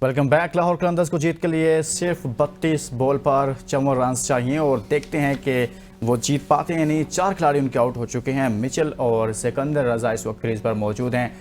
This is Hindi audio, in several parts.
Welcome back. लाहौर कलंदर्स को जीत के लिए सिर्फ 32 बॉल पर 54 रन चाहिए और देखते हैं कि वो जीत पाते हैं नहीं। 4 खिलाड़ी उनके आउट हो चुके हैं। मिचेल और सिकंदर रजा इस वक्त क्रीज पर मौजूद हैं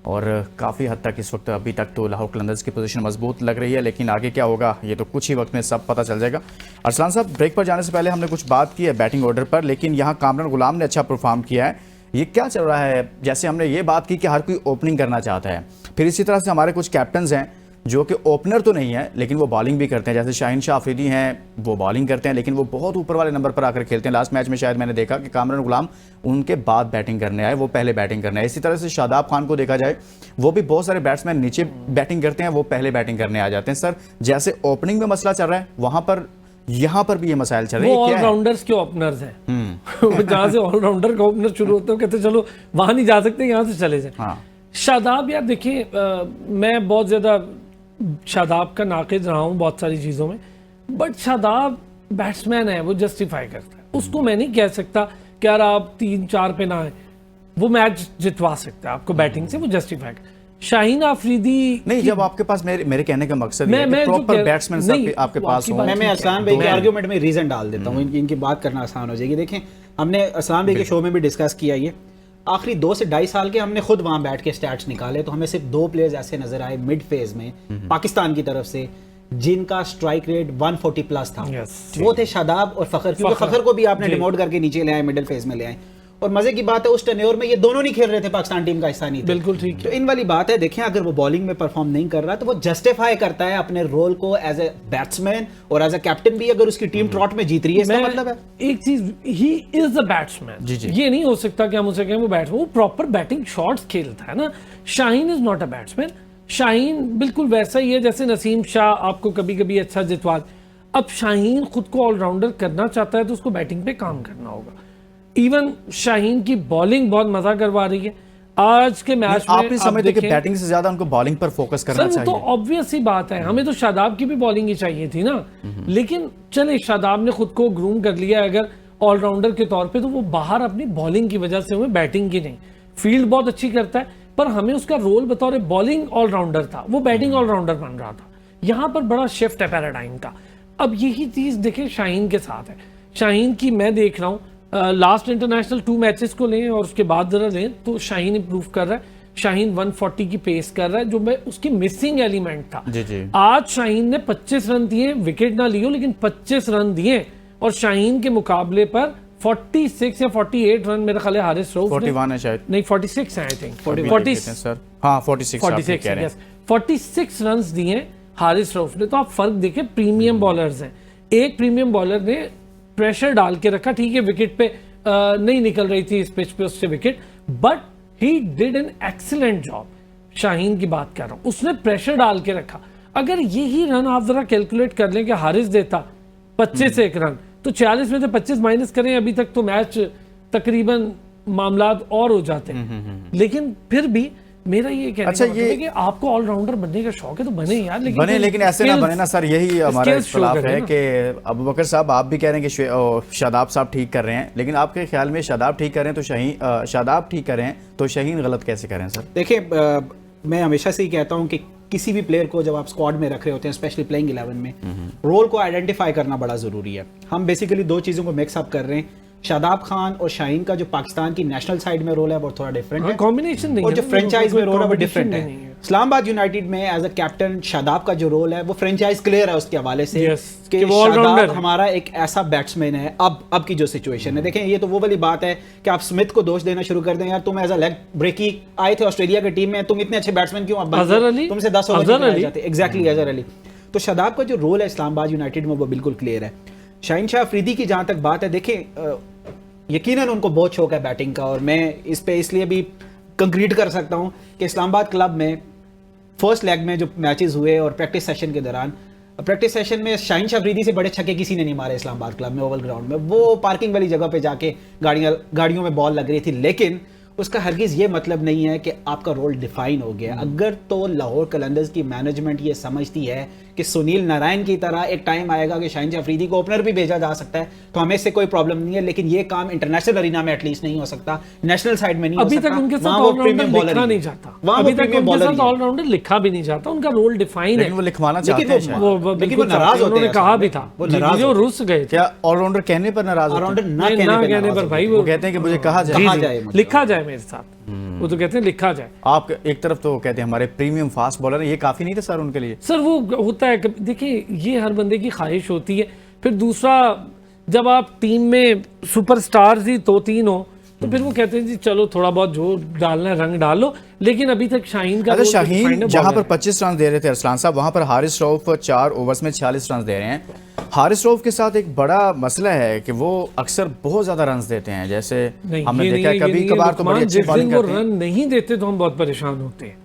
और काफ़ी हद तक इस वक्त अभी तक तो लाहौर कलंदर्स की पोजीशन मजबूत लग रही है, लेकिन आगे क्या होगा ये तो कुछ ही वक्त में सब पता चल जाएगा। अरसलान साहब, ब्रेक पर जाने से पहले हमने कुछ बात की है बैटिंग ऑर्डर पर, लेकिन यहाँ कामरान गुलाम ने अच्छा परफॉर्म किया है। ये क्या चल रहा है? जैसे हमने ये बात की कि हर कोई ओपनिंग करना चाहता है, फिर इसी तरह से हमारे कुछ कैप्टन्स हैं जो कि ओपनर तो नहीं है लेकिन वो बॉलिंग भी करते हैं, जैसे शाहीन शाह अफरीदी हैं, वो बॉलिंग करते हैं लेकिन वो बहुत ऊपर वाले नंबर पर आकर खेलते हैं। लास्ट मैच में शायद मैंने देखा कि कामरान गुलाम उनके बाद बैटिंग करने आए, वो पहले बैटिंग करने आए। इसी तरह से शादाब खान को देखा जाए, वो भी बहुत सारे बैट्समैन नीचे बैटिंग करते हैं, वो पहले बैटिंग करने आ जाते हैं। सर, जैसे ओपनिंग में मसला चल रहा है वहां पर यहाँ पर भी ये मसाइल चल रहे हैं। ऑलराउंडर्स के ओपनर्स हैं जहां से ऑलराउंडर का ओपनर शुरू होता है, कहते चलो वहां नहीं जा सकते, यहाँ से चले जाए। हाँ। शादाब, यार देखिए, मैं बहुत ज्यादा शादाब का नाक़िद रहा हूँ बहुत सारी चीज़ों में, बट शादाब बैट्समैन है, वो जस्टिफाई करता है। उसको मैं नहीं कह सकता कि यार आप 3-4 पे ना आए, वो मैच जितवा सकता है आपको बैटिंग से, वो जस्टिफाई कर। शाहीन अफरीदी नहीं, जब आपके पास मेरे कहने का मकसद है कि प्रॉपर बैट्समैन आपके पास हो। मैं असलान भाई के आर्गुमेंट में रीजन डाल देता हूँ, इनकी बात करना आसान हो जाएगी। देखें, हमने असलान भाई के शो में भी डिस्कस किया ये, आखिरी 2 से 2.5 साल के हमने खुद वहां बैठ के स्टैट्स निकाले तो हमें सिर्फ 2 प्लेयर्स ऐसे नजर आए मिड फेज में पाकिस्तान की तरफ से जिनका स्ट्राइक रेट 140 प्लस था। वो थे शादाब और फखर, क्योंकि फखर को भी आपने डिमोट करके नीचे ले आए, मिडिल फेज में ले आए। और मजे की बात है उस टेन्योर में ये दोनों नहीं खेल रहे थे, पाकिस्तान टीम का हिस्सा नहीं थे। बिल्कुल ठीक। तो इन वाली बात है, देखें अगर वो बॉलिंग में परफॉर्म नहीं कर रहा तो वो जस्टिफाई करता है अपने रोल को एज ए बैट्समैन और एज ए कैप्टन भी, अगर उसकी टीम ट्रॉट में जीत रही है। इसका मतलब है एक चीज, ही इज अ बैट्समैन। ये नहीं हो सकता कि हम उसे कहें वो बैट्समैन, वो प्रॉपर बैटिंग शॉट्स खेलता है ना। Shaheen is not a batsman. Shaheen बिल्कुल वैसा ही है जैसे नसीम शाह आपको कभी कभी अच्छा जितवा। अब शाहीन खुद को ऑलराउंडर करना चाहता है तो उसको बैटिंग पे काम करना होगा। इवन शाहीन की बॉलिंग बहुत मजा करवा रही है आज के मैच में। आप नहीं समझते कि बैटिंग से ज्यादा उनको बॉलिंग पर फोकस करना चाहिए? तो ऑब्वियस ही बात है, हमें तो शादाब की भी बॉलिंग ही चाहिए थी ना। लेकिन चले, शादाब ने खुद को ग्रूम कर लिया अगर ऑलराउंडर के तौर पे, तो वो बाहर अपनी बॉलिंग की वजह से हुए, बैटिंग की नहीं। फील्ड बहुत अच्छी करता है, पर हमें उसका रोल बतौर बॉलिंग ऑलराउंडर था, वो बैटिंग ऑलराउंडर बन रहा था। यहाँ पर बड़ा शिफ्ट है पैराडाइम का। अब यही चीज देखें शाहीन के साथ है। शाहीन की मैं देख रहा हूँ लास्ट इंटरनेशनल 2 मैचेस को लें और उसके बाद जरा लें तो शाहीन इंप्रूव कर रहा है। शाहीन 140 की पेस कर रहा है, जो मैं उसकी मिसिंग एलिमेंट था। जी। आज शाहीन ने 25 रन दिए, विकेट ना लियो लेकिन 25 रन दिए, और शाहीन के मुकाबले पर 46 या 48 रन मेरे ख्याल हारिस रऊफ 41 है शायद, नहीं 46 है आई थिंक, 46 रन दिए हारिस रऊफ ने। तो आप फर्क देखें, प्रीमियम बॉलर्स हैं। एक प्रीमियम बॉलर ने प्रेशर डाल के रखा, ठीक है विकेट पे नहीं निकल रही थी इस पिच पे उससे wicket, but he did an excellent job. Shaheen की बात कर रहा हूं, उसने प्रेशर डाल के रखा। अगर यही रन आप जरा कैलकुलेट कर लें कि हारिस देता 25 1 रन, तो 40 में से 25 माइनस करें, अभी तक तो मैच तकरीबन मामलात और हो जाते हैं। लेकिन फिर भी मेरा ये कहना है कि आपको ऑलराउंडर बनने का शौक है तो बने यार, लेकिन ऐसे ना बने ना सर। यही हमारा इख्तिलाफ है कि अबू बकर साहब आप भी कह रहे हैं कि शादाब साहब ठीक कर रहे हैं, लेकिन आपके ख्याल में शादाब ठीक कर रहे हैं तो शादाब ठीक कर रहे हैं तो शाहीन गलत कैसे करें सर? देखिए, मैं हमेशा से ही कहता हूँ कि किसी भी प्लेयर को जब आप स्क्वाड में रख रहे होते हैं, स्पेशली प्लेइंग 11 में, रोल को आइडेंटिफाई करना बड़ा जरूरी है। हम बेसिकली 2 चीजों को मिक्सअप कर रहे हैं। शादाब खान और शाहीन का जो पाकिस्तान की नेशनल साइड में रोल है वो थोड़ा डिफरेंट है, कॉम्बिनेशन नहीं, और जो फ्रेंचाइज में रोल है वो डिफरेंट है। इस्लामाबाद यूनाइटेड में एज अ कैप्टन शादाब का जो रोल है वो फ्रेंचाइज क्लियर है उसके हवाले से कि शादाब हमारा एक ऐसा बैट्समैन है। अब की जो सिचुएशन है, देखें ये तो वो वाली बात है कि आप स्मिथ को दोष देना शुरू कर दें, यार तुम एज अ लेग ब्रेकी आए थे ऑस्ट्रेलिया की टीम में, तुम इतने अच्छे बैट्समैन क्यों अब तुमसे 10 ओवर जाते? एग्जैक्टली, अजहर अली। तो शादाब का जो रोल है इस्लामाबाद यूनाइटेड में वो बिल्कुल क्लियर है। शाहीन शाह अफरीदी की जहां तक बात है, देखें यकीनन उनको बहुत शौक है बैटिंग का, और मैं इस पे इसलिए भी कंक्रीट कर सकता हूं कि इस्लामाबाद क्लब में फर्स्ट लेग में जो मैचेस हुए और प्रैक्टिस सेशन के दौरान, प्रैक्टिस सेशन में शाहीन शाह अफरीदी से बड़े छक्के किसी ने नहीं मारे इस्लामाबाद क्लब में, ओवल ग्राउंड में। वो पार्किंग वाली जगह पे जाके गाड़ियों में बॉल लग रही थी, लेकिन उसका हरगिज ये मतलब नहीं है कि आपका रोल डिफाइन हो गया। अगर तो लाहौर कलंदर्स की मैनेजमेंट ये समझती है कि सुनील नारायण की तरह एक टाइम आएगा कि शाहीन अफरीदी को ओपनर भी भेजा जा सकता है, तो हमें इससे कोई प्रॉब्लम नहीं है, लेकिन ये काम इंटरनेशनल अरीना में एटलीस्ट नहीं हो सकता, नेशनल साइड में नहीं हो सकता। अभी तक उनके साथ ऑलराउंडर लिखा नहीं जाता, अभी तक उनके साथ ऑलराउंडर लिखा भी नहीं जाता, उनका रोल डिफाइन है, वो लिखवाना चाहते हैं शायद। लेकिन वो नाराज होते हैं, उन्होंने कहा भी था, वो रुस गए थे। क्या ऑलराउंडर कहने पर नाराज होते हैं? ऑलराउंडर ना कहने पर भाई वो कहते हैं कि मुझे कहा जाए, लिखा जाए मेरे साथ, वो तो कहते हैं लिखा जाए। आप एक तरफ तो कहते हैं हमारे प्रीमियम फास्ट बॉलर, ये काफी नहीं था सर उनके लिए? सर वो होता है, देखिए ये हर बंदे की ख्वाहिश होती है। फिर दूसरा, जब आप टीम में सुपरस्टार्स ही 2-3 हो तो फिर वो कहते हैं जी चलो थोड़ा बहुत जो डालना है रंग डालो, लेकिन अभी तक शाहीन का शाहीन जहां पर 25 रन दे रहे थे अरसलान साहब, वहां पर हारिस रऊफ 4 ओवर्स में 46 रन दे रहे हैं। हारिस रऊफ के साथ एक बड़ा मसला है कि वो अक्सर बहुत ज्यादा रन देते हैं, जैसे हमने देखा कभी कभार तो बड़ी अच्छी बॉलिंग करते हैं। रन नहीं देते तो हम बहुत परेशान होते हैं।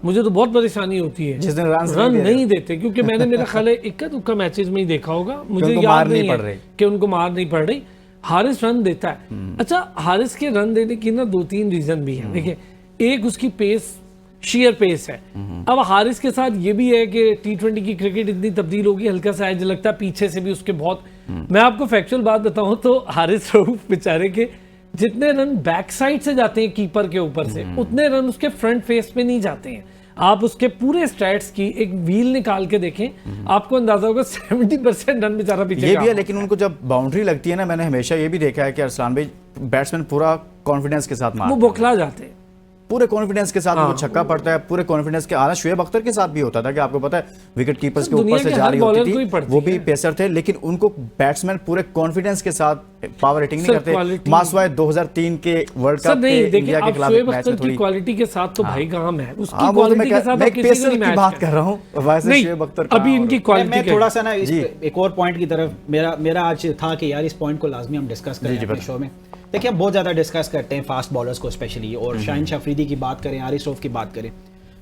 मुझे तो बहुत परेशानी होती है जिस दिन रन नहीं देते, क्योंकि मैंने मेरा ख्याल है इक्का दुक्का मैचेस में ही देखा होगा, मुझे याद नहीं है कि उनको मार नहीं पड़ रही। हारिस रन देता है। अच्छा, हारिस के रन देने की ना 2-3 रीजन भी है। देखिए, एक उसकी पेस, शेयर पेस है। अब हारिस के साथ ये भी है कि T20 की क्रिकेट इतनी तब्दील होगी, हल्का सा एज लगता है पीछे से भी उसके बहुत। मैं आपको फैक्चुअल बात बताऊं तो हारिस रऊफ बेचारे के जितने रन बैक साइड से जाते हैं कीपर के ऊपर से, उतने रन उसके फ्रंट फेस पे नहीं जाते हैं। आप उसके पूरे स्टैट्स की एक व्हील निकाल के देखें, आपको अंदाजा होगा 70% रन बेचारा पीछे ये भी है। लेकिन उनको जब बाउंड्री लगती है ना, मैंने हमेशा ये भी देखा है कि अरसलान भाई बैट्समैन पूरा कॉन्फिडेंस के साथ मारते हैं, वो बौखला जाते हैं, पूरे कॉन्फिडेंस के साथ वो छक्का पड़ता है, पूरे कॉन्फिडेंस के आना। शुएब अख्तर के साथ भी होता था कि आपको पता है विकेट कीपर्स के ऊपर से जारी होती थी, वो भी पेसर थे, लेकिन उनको बैट्समैन पूरे कॉन्फिडेंस के साथ पावर हिटिंग नहीं करते। मासवाए 2003 के वर्ल्ड कप पे इंडिया के खिलाफ मैच में थोड़ी क्वालिटी के साथ तो भाई काम है, उसकी क्वालिटी के साथ मैं पेसर की बात कर रहा हूं, वैसे शुएब अख्तर अभी इनकी क्वालिटी। मैं थोड़ा सा ना एक और पॉइंट की तरफ मेरा आज था कि यार इस पॉइंट को लाजमी हम डिस्कस करें अपने शो में। देखिए, हम बहुत ज़्यादा डिस्कस करते हैं फास्ट बॉलर्स को स्पेशली, और शाहीन अफरीदी की बात करें, हारिस रऊफ की बात करें।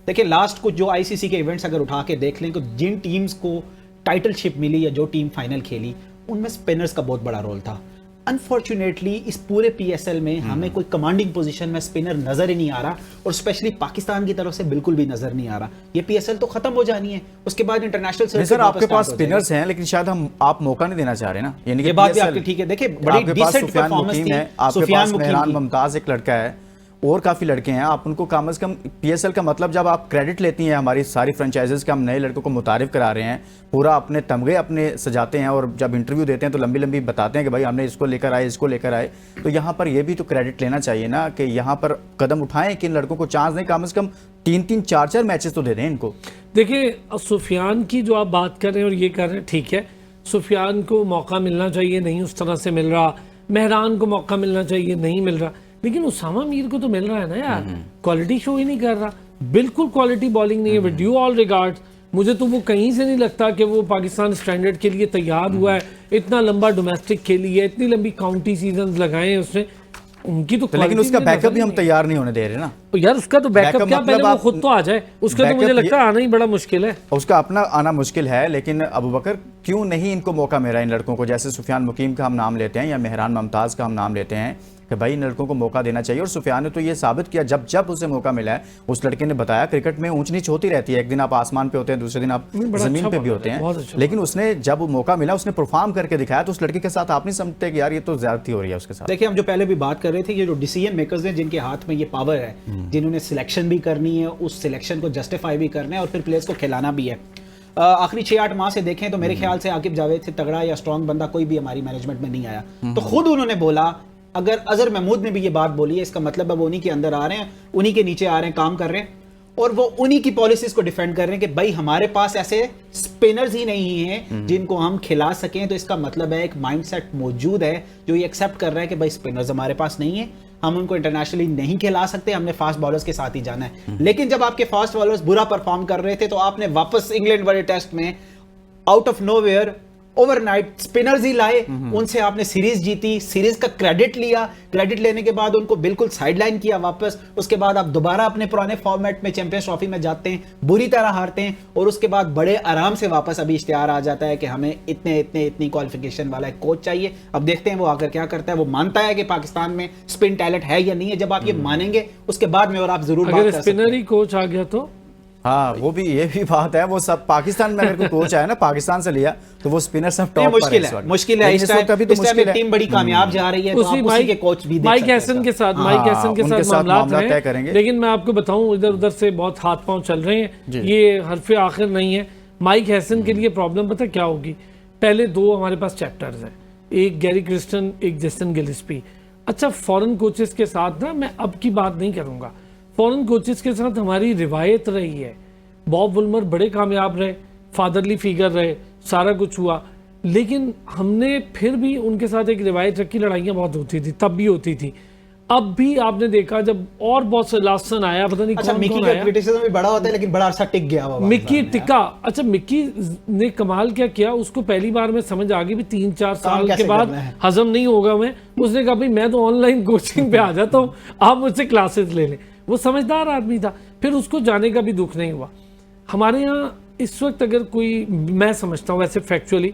देखिए, लास्ट कुछ जो आईसीसी के इवेंट्स अगर उठा के देख लें तो जिन टीम्स को टाइटलशिप मिली या जो टीम फाइनल खेली, उनमें स्पिनर्स का बहुत बड़ा रोल था। अनफॉर्चुनेटली इस पूरे पीएसएल में हमें कोई कमांडिंग पोजीशन में स्पिनर नजर ही नहीं आ रहा, और स्पेशली पाकिस्तान की तरफ से बिल्कुल भी नजर नहीं आ रहा। ये पीएसएल तो खत्म हो जानी है, उसके बाद इंटरनेशनल सर्किट। सर, आपके पास स्पिनर्स हैं, लेकिन शायद आप मौका नहीं देना चाह रहे ना, यानी कि ये बात भी आपकी ठीक है। देखिए, बड़ी डिसेंट परफॉर्मेंस थी। आपके पास मेहरान मुमताज एक लड़का है और काफी लड़के हैं, आप उनको कम से कम पीएसएल का मतलब जब आप क्रेडिट लेती हैं हमारी सारी फ्रेंचाइजीज के, हम नए लड़कों को मुतारिफ करा रहे हैं, पूरा अपने तमगे अपने सजाते हैं, और जब इंटरव्यू देते हैं तो लंबी लंबी बताते हैं कि भाई हमने इसको लेकर आए, इसको लेकर आए, तो यहाँ पर ये भी तो क्रेडिट लेना चाहिए ना कि यहाँ पर कदम उठाएं कि इन लड़कों को चांस दें, कम से कम 3-3, 4-4 मैचेस तो दे दें इनको। देखिए, सुफियान की जो आप बात कर रहे हैं और ये कर रहे हैं, ठीक है, सुफियान को मौका मिलना चाहिए, नहीं उस तरह से मिल रहा। मेहरान को मौका मिलना चाहिए, नहीं मिल रहा। लेकिन उसामा मीर को तो मिल रहा है ना यार, क्वालिटी शो ही नहीं कर रहा, बिल्कुल क्वालिटी बॉलिंग नहीं है। विद ड्यू ऑल रिगार्ड्स, मुझे तो वो कहीं से नहीं लगता कि वो पाकिस्तान स्टैंडर्ड के लिए तैयार हुआ है। इतना लंबा डोमेस्टिक खेली है, इतनी लंबी काउंटी सीजन लगाए हैं उसने, उनकी तो, लेकिन उसका बैकअप भी हम तैयार नहीं होने दे रहे ना यार। उसका तो बैकअप क्या, पहले वो खुद तो आ जाए, उसका तो मुझे लगता है आना ही बड़ा मुश्किल है। उसका अपना आना मुश्किल है, लेकिन अबू बकर क्यों नहीं इनको मौका मिल रहा है इन लड़कों को? जैसे सुफियान मुकीम का हम नाम लेते हैं या मेहरान मुमताज का हम नाम लेते हैं कि भाई इन लड़कों को मौका देना चाहिए। और सुफियान ने तो ये साबित किया, जब जब उसे मौका मिला है, उस लड़के ने बताया क्रिकेट में ऊंच नीच होती रहती है, एक दिन आप आसमान पे होते हैं, दूसरे दिन आप जमीन पे भी होते हैं, लेकिन उसने जब मौका मिला उसने परफॉर्म करके दिखाया। तो उस लड़के के साथ आप नहीं समझते कि यार ये तो ज्यादती हो रही है उसके साथ? देखिए, हम जो पहले भी बात कर रहे थे, ये जो डिसीजन मेकर्स हैं जिनके हाथ में ये पावर है, जिन्होंने सिलेक्शन भी करनी है, उस सिलेक्शन को जस्टिफाई भी करना है और फिर प्लेयर्स को खिलाना भी है। आखिरी 6-8 माह से देखें तो मेरे ख्याल से आकिब जावेद से तगड़ा या स्ट्रॉन्ग बंदा कोई भी हमारी मैनेजमेंट में नहीं आया। तो खुद उन्होंने बोला, अगर अजहर महमूद ने भी ये बात बोली है, इसका मतलब है वो उन्हीं के अंदर आ रहे हैं, उन्हीं के नीचे आ रहे हैं, काम कर रहे हैं, और वो उन्हीं की पॉलिसीज को डिफेंड कर रहे हैं कि भाई हमारे पास ऐसे स्पिनर्स ही नहीं हैं जिनको हम खिला सकें। तो इसका मतलब है एक माइंडसेट मौजूद है जो ये एक्सेप्ट कर रहा है कि भाई स्पिनर्स हमारे पास नहीं है, हम उनको इंटरनेशनली नहीं खिला सकते, हमने फास्ट बॉलर्स के साथ ही जाना है। लेकिन जब आपके फास्ट बॉलर्स बुरा परफॉर्म कर रहे थे तो आपने वापस इंग्लैंड वाले टेस्ट में out of nowhere overnight spinners ही लाए, उनसे आपने सीरीज जीती, सीरीज का क्रेडिट लिया, क्रेडिट लेने के बाद उनको बिल्कुल साइडलाइन किया वापस। उसके बाद आप दोबारा अपने पुराने फॉर्मेट में चैंपियंस ट्रॉफी में जाते हैं, बुरी तरह हारते हैं, और उसके बाद बड़े आराम से वापस अभी इश्तिहार आ जाता है कि हमें इतनी क्वालिफिकेशन वाला एक कोच चाहिए। अब देखते हैं वो आकर क्या करता है। वो मानता है कि पाकिस्तान में स्पिन टैलेंट है या नहीं है, जब आप ये मानेंगे उसके बाद में और आप जरूर अगर स्पिनर ही कोच आ गया तो हाँ वो भी, ये भी बात है। वो सब पाकिस्तान में अगर कोई कोच आया ना पाकिस्तान से लिया तो वो स्पिनर सब टॉप पर मुश्किल है इस है, वक्त। मुश्किल है। लेकिन इस इस वक्त टाइम अभी तो मुश्किल है। टीम बड़ी कामयाब जा रही है, तो आप उसी के कोच भी देख माइक सकते हैं हैसन इसका। के साथ, हाँ, माइक हैसन के उनके साथ साथ मामला मामला तय हैं। करेंगे। लेकिन मैं आपको बताऊं इधर उधर से बहुत हाथ पांव चल रहे हैं, ये हरफे आखिर नहीं है। माइक हैसन के लिए प्रॉब्लम पता क्या होगी, पहले दो हमारे पास चैप्टर्स हैं, एक गैरी क्रिस्टन, एक जेसन गिलिस्पी। अच्छा फॉरेन कोचेस के साथ ना, मैं अब की बात नहीं करूंगा, फॉरेन कोचेस के साथ हमारी रिवायत रही है। बॉब वुल्मर बड़े कामयाब रहे, फादरली फिगर रहे, सारा कुछ हुआ, लेकिन हमने फिर भी उनके साथ एक रिवायत रखी, लड़ाइयाँ बहुत होती थी, तब भी होती थी। अब भी आपने देखा जब और बहुत से लास्ट सन आया, पता नहीं अच्छा कौन मिकी कौन का आया, क्रिटिसिज्म भी बड़ा होता है लेकिन बड़ा अरसा टिक गया वो। मिक्की टिका। अच्छा मिक्की ने कमाल क्या किया, उसको पहली बार में समझ आ गई भी 3-4 साल के बाद हजम नहीं होगा मैं, उसने कहा भाई मैं तो ऑनलाइन कोचिंग पे आ जाता हूँ, आप मुझसे क्लासेस ले लें। वो समझदार आदमी था, फिर उसको जाने का भी दुख नहीं हुआ। हमारे यहाँ इस वक्त अगर कोई, मैं समझता हूँ वैसे फैक्चुअली,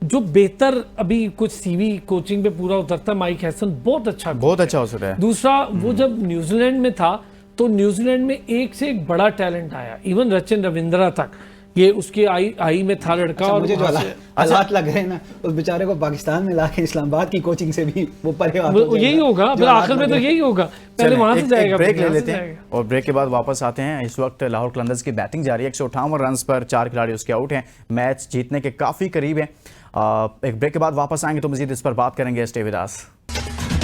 जो बेहतर अभी कुछ सीवी कोचिंग पे पूरा उतरता है, माइक हैसन बहुत अच्छा हो सकता है। दूसरा वो जब न्यूजीलैंड में था तो न्यूजीलैंड में एक से एक बड़ा टैलेंट आया, इवन रचिन रविंद्रा तक, ये उसके आई में था लड़का। और मुझे जो हालात लग रहे हैं ना, उस बेचारे को पाकिस्तान में लाके इस्लामाबाद की कोचिंग से भी वो परे यही होगा, फिर आखिर में तो यही होगा, पहले वहां से जाएगा, ब्रेक ले लेते हैं और ब्रेक के बाद वापस आते हैं। इस वक्त लाहौर कलंदर्स की बैटिंग जारी है, 158 रन पर 4 खिलाड़ी उसके आउट हैं, मैच जीतने के काफी करीब है। एक ब्रेक के बाद वापस आएंगे तो मजीद इस पर बात करेंगे। Stay with us.